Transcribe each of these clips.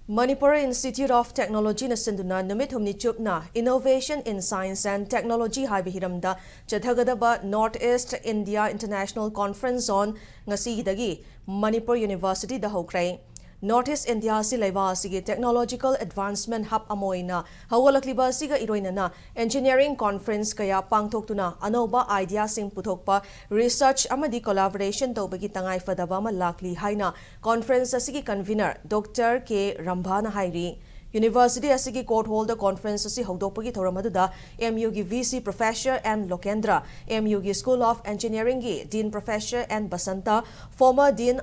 Manipur Institute of Technology na sinduna numit humni chupna Innovation in Science and Technology haibi hiramda chathagadaba North East India International Conference on ngasi hidagi Manipur University da hokrai. North East India si laiba asigi Technological Advancement Hub amoina hawalakliba asiga iroinana Engineering Conference kaya pangthoktuna anoba idea sing puthokpa research amadi collaboration tawbagi tangai fadaba ma lakli haina conference asigi convener Dr. K. Rambhana hairi. University asigi court holder conference asi hawdokpagi thoramadu MU gi VC Professor and Lokendra, MU gi School of Engineering gi Dean Professor and Basanta, former Dean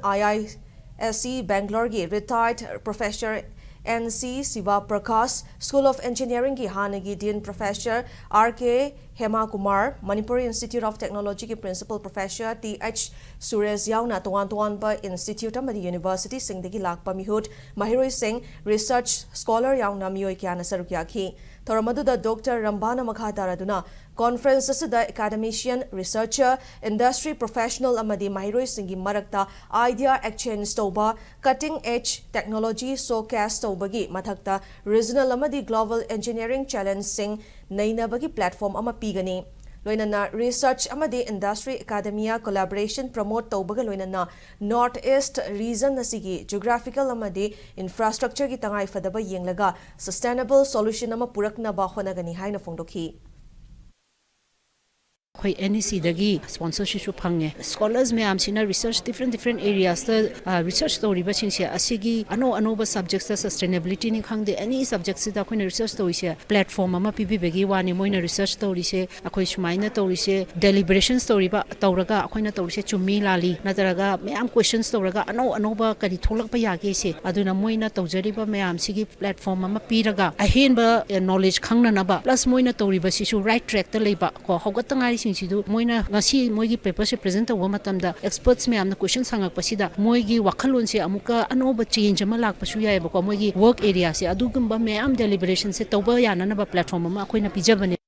SC Bangalore gi retired Professor NC Siva Prakash, School of Engineering gi Hanagi Dean Professor RK Hema Kumar, Manipuri Institute of Technology ki Principal Professor TH Suresh Yauna Tuan ba Institute amadi University Singdagi Lakpa Mihut Mahiroi Singh Research Scholar Yauna Miyoi Kyana Sarukyaki. Thoramadu Dr. Rambhana Makhataraduna Conference asida academician, researcher, industry professional amadi mahiroi singi marakta idea exchange toba, cutting edge technology showcase tobagi mathakta regional amadi global engineering challenge sing nainabagi platform ama pigani. Loinana research amadi industry academia collaboration promote taubaga loinana North East region nasigi geographical amadi infrastructure ki tangai fadaba yenglaga sustainable solution ama purakna ba honagani haina fongdokhi. NEC dagi sponsorship phange scholars me amsina research different areas research story ba chingse asigi ano subjects sustainability ni khangde any subjects da khoi research story se platform ama pb begi wani moina research story se akhoi sumaina story se deliberation story ba tawraga akhoina story se chumi lali nataraga me am questions tawraga ano ba kari tholak pa yage se aduna moina tawjari ba me am sigi platform ama piraga ahen ba knowledge khangna na ba plus moina story ba sisu right track ta leiba ko hogatanga sidu moina ngasi moigi paper se present tawba matamda experts me amna questions hangak pasida moigi wakhalon se amuka anoba change ama lak pasu yae ba ko moigi work area se adugumba me am deliberation se tawba yana na ba platform ama akoina pijabane.